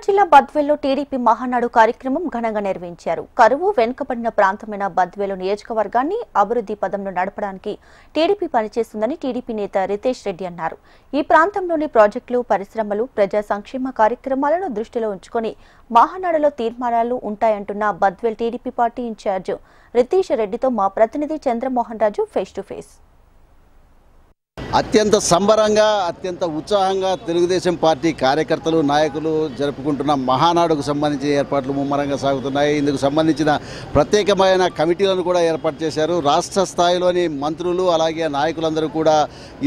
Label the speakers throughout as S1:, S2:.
S1: జిల్లా బద్వేల్లో టీడీపీ మహానాడు కార్యక్రమం ఘనంగా నిర్వహించారు. కరువు వెనుకబడిన ప్రాంతమైన బద్వేలు నియోజకవర్గాన్ని అభివృద్ధి పదంలో నడపడానికి టీడీపీ పనిచేస్తుందని టీడీపీ నేత రితేష్ రెడ్డి అన్నారు. ఈ ప్రాంతంలోని ప్రాజెక్టులు, పరిశ్రమలు, ప్రజా సంక్షేమ కార్యక్రమాలను దృష్టిలో ఉంచుకొని మహానాడులో తీర్మానాలు ఉంటాయంటున్న Badvel TDP party incharge Ritesh రెడ్డితో మా ప్రతినిధి Chandramohan Raju face to face.
S2: అత్యంత సంబరంగా అత్యంత ఉత్సాహంగా తెలుగుదేశం పార్టీ కార్యకర్తలు నాయకులు జరుపుకుంటున్న మహానాడుకు సంబంధించిన ఏర్పాట్లు ముమ్మరంగా సాగుతున్నాయి. ఇందుకు సంబంధించిన ప్రత్యేకమైన కమిటీలను కూడా ఏర్పాటు చేశారు. రాష్ట్ర స్థాయిలోని మంత్రులు అలాగే నాయకులందరూ కూడా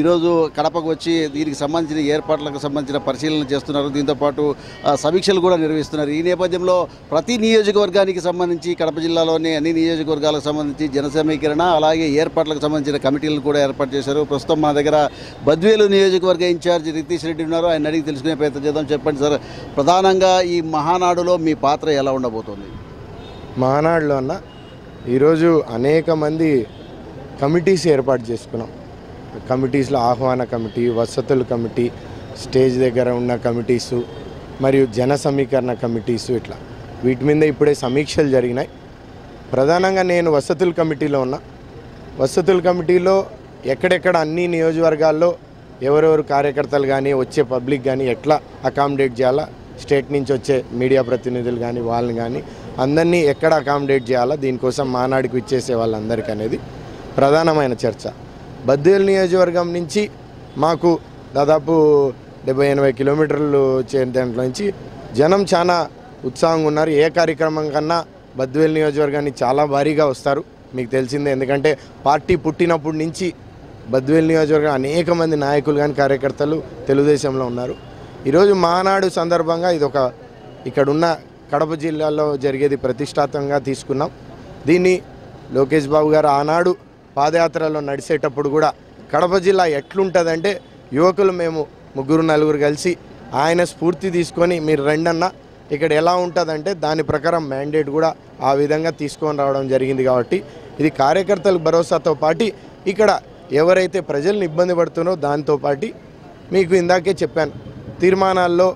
S2: ఈరోజు కడపకు వచ్చి దీనికి సంబంధించిన ఏర్పాట్లకు సంబంధించిన పరిశీలన చేస్తున్నారు. దీంతోపాటు సమీక్షలు కూడా నిర్వహిస్తున్నారు. ఈ నేపథ్యంలో ప్రతి నియోజకవర్గానికి సంబంధించి కడప జిల్లాలోని అన్ని నియోజకవర్గాలకు సంబంధించి జన సమీకరణ అలాగే ఏర్పాట్లకు సంబంధించిన కమిటీలను కూడా ఏర్పాటు చేశారు. ప్రస్తుతం మన దగ్గర బద్వేలు నియోజకవర్గ ఇన్ఛార్జ్ రితేష్ రెడ్డి ఉన్నారు. ఆయన అడిగి తెలుసుకునే ప్రయత్నం చేద్దాం. చెప్పండి సార్, ప్రధానంగా ఈ మహానాడులో మీ పాత్ర ఎలా ఉండబోతోంది?
S3: మహానాడులో అన్న ఈరోజు అనేక మంది కమిటీస్ ఏర్పాటు చేసుకున్నాం. కమిటీస్లో ఆహ్వాన కమిటీ, వసతుల కమిటీ, స్టేజ్ దగ్గర ఉన్న కమిటీసు మరియు జన సమీకరణ కమిటీసు, ఇట్లా వీటి మీద ఇప్పుడే సమీక్షలు జరిగినాయి. ప్రధానంగా నేను వసతుల కమిటీలో ఉన్నా. వసతుల కమిటీలో ఎక్కడెక్కడ అన్ని నియోజకవర్గాల్లో ఎవరెవరు కార్యకర్తలు కానీ వచ్చే పబ్లిక్ కానీ ఎట్లా అకామిడేట్ చేయాలా, స్టేట్ నుంచి వచ్చే మీడియా ప్రతినిధులు కానీ వాళ్ళని కానీ అందరినీ ఎక్కడ అకామిడేట్ చేయాలా, దీనికోసం మానాడికి ఇచ్చేసే వాళ్ళందరికీ అనేది ప్రధానమైన చర్చ. బద్వేలు నియోజకవర్గం నుంచి మాకు దాదాపు 70-80 కిలోమీటర్లు దాంట్లో నుంచి జనం చాలా ఉత్సాహంగా ఉన్నారు. ఏ కార్యక్రమం కన్నా బద్వేలు నియోజకవర్గాన్ని చాలా భారీగా వస్తారు, మీకు తెలిసిందే. ఎందుకంటే పార్టీ పుట్టినప్పటి నుంచి బద్వేలు నియోజకవర్గం అనేక మంది నాయకులు కానీ కార్యకర్తలు తెలుగుదేశంలో ఉన్నారు. ఈరోజు మహానాడు సందర్భంగా ఇక్కడున్న కడప జిల్లాలో జరిగేది ప్రతిష్టాత్మకంగా తీసుకున్నాం. దీన్ని లోకేష్ బాబు గారు ఆనాడు పాదయాత్రలో నడిచేటప్పుడు కూడా కడప జిల్లా ఎట్లుంటుందంటే యువకులు మేము 3-4 కలిసి ఆయన స్ఫూర్తి తీసుకొని మీరు రెండన్నా ఇక్కడ ఎలా ఉంటుందంటే దాని ప్రకారం మ్యాండేట్ కూడా ఆ విధంగా తీసుకొని రావడం జరిగింది. కాబట్టి ఇది కార్యకర్తలకు భరోసాతో పాటు ఇక్కడ ఎవరైతే ప్రజల్ని ఇబ్బంది పడుతున్నారో దాంతోపాటు మీకు ఇందాకే చెప్పాను, తీర్మానాల్లో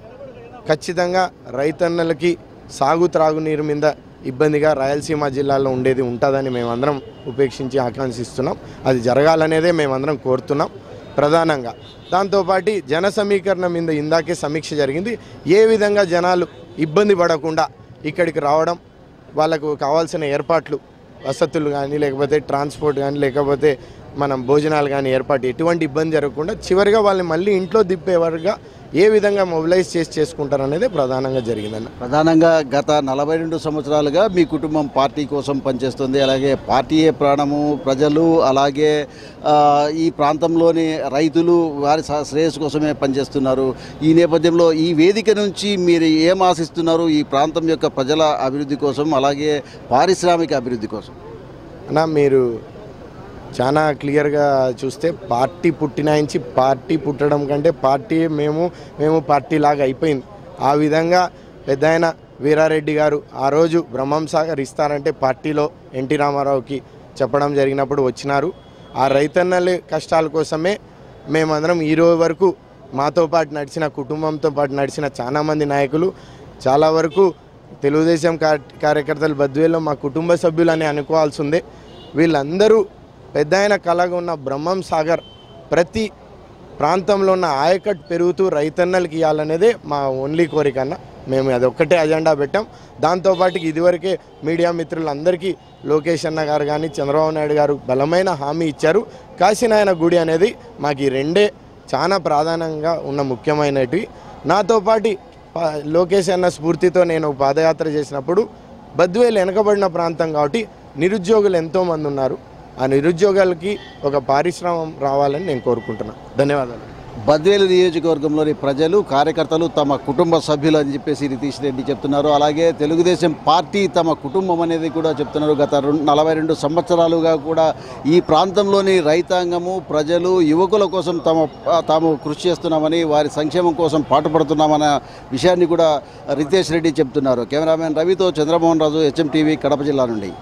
S3: ఖచ్చితంగా రైతన్నలకి సాగు త్రాగునీరు మీద ఇబ్బందిగా రాయలసీమ జిల్లాలో ఉండేది ఉంటుందని మేమందరం ఉపేక్షించి ఆకాంక్షిస్తున్నాం. అది జరగాలనేదే మేమందరం కోరుతున్నాం ప్రధానంగా. దాంతోపాటు జన సమీకరణ మీద ఇందాకే సమీక్ష జరిగింది. ఏ విధంగా జనాలు ఇబ్బంది పడకుండా ఇక్కడికి రావడం, వాళ్ళకు కావాల్సిన ఏర్పాట్లు, వసతులు కానీ లేకపోతే ట్రాన్స్పోర్ట్ కానీ లేకపోతే మనం భోజనాలు కానీ ఏర్పాటు ఎటువంటి ఇబ్బంది జరగకుండా చివరిగా వాళ్ళని మళ్ళీ ఇంట్లో దిప్పేవారుగా ఏ విధంగా మొబిలైజ్ చేసుకుంటారు అనేది ప్రధానంగా జరిగిందన్న.
S2: ప్రధానంగా గత 42 సంవత్సరాలుగా మీ కుటుంబం పార్టీ కోసం పనిచేస్తుంది. అలాగే పార్టీయే ప్రాణము, ప్రజలు అలాగే ఈ ప్రాంతంలోని రైతులు వారి శ్రేయస్సు కోసమే పనిచేస్తున్నారు. ఈ నేపథ్యంలో ఈ వేదిక నుంచి మీరు ఏం ఆశిస్తున్నారు ఈ ప్రాంతం యొక్క ప్రజల అభివృద్ధి కోసం అలాగే పారిశ్రామిక అభివృద్ధి కోసం?
S3: అన్న మీరు చాలా క్లియర్గా చూస్తే పార్టీ పుట్టినాయించి పార్టీ పుట్టడం కంటే పార్టీ మేము పార్టీలాగా అయిపోయింది. ఆ విధంగా పెద్దాయన వీరారెడ్డి గారు ఆ రోజు బ్రహ్మం సాగర్ ఇస్తారంటే పార్టీలో ఎన్టీ రామారావుకి చెప్పడం జరిగినప్పుడు వచ్చినారు. ఆ రైతన్నల కష్టాల కోసమే మేమందరం ఈరోజు వరకు మాతో పాటు నడిచిన కుటుంబంతో పాటు నడిచిన చాలామంది నాయకులు, చాలా వరకు తెలుగుదేశం కార్యకర్తలు బద్వేల్లో మా కుటుంబ సభ్యులని అనుకోవాల్సి ఉంది. వీళ్ళందరూ పెద్దాయన కళగా ఉన్న బ్రహ్మం సాగర్ ప్రతి ప్రాంతంలో ఉన్న ఆయకట్టు పెరుగుతూ రైతన్నలకి ఇవ్వాలనేదే మా ఓన్లీ కోరికన్నా. మేము అదొక్కటే అజెండా పెట్టాం. దాంతోపాటు ఇదివరకే మీడియా మిత్రులందరికీ లోకేష్ అన్న గారు కానీ చంద్రబాబు నాయుడు గారు బలమైన హామీ ఇచ్చారు. కాశీనాయన గుడి అనేది మాకు ఈ రెండే చాలా ప్రాధాన్యంగా ఉన్న ముఖ్యమైనవి. నాతో పాటు లోకేష్ అన్న స్ఫూర్తితో నేను పాదయాత్ర చేసినప్పుడు బద్వేలు వెనకబడిన ప్రాంతం కాబట్టి నిరుద్యోగులు ఎంతోమంది ఉన్నారు. ఆ నిరుద్యోగాలకి ఒక పారిశ్రామం రావాలని నేను కోరుకుంటున్నాను. ధన్యవాదాలు.
S2: బద్వేలు నియోజకవర్గంలోని ప్రజలు కార్యకర్తలు తమ కుటుంబ సభ్యులు అని చెప్పేసి రితేష్ రెడ్డి చెప్తున్నారు. అలాగే తెలుగుదేశం పార్టీ తమ కుటుంబం అనేది కూడా చెప్తున్నారు. గత 42 సంవత్సరాలుగా కూడా ఈ ప్రాంతంలోని రైతాంగము, ప్రజలు, యువకుల కోసం తాము కృషి చేస్తున్నామని, వారి సంక్షేమం కోసం పాటుపడుతున్నామన్న విషయాన్ని కూడా రితేష్ రెడ్డి చెప్తున్నారు. కెమెరామెన్ రవితో చంద్రమోహన్ రాజు, HM TV, కడప జిల్లా నుండి.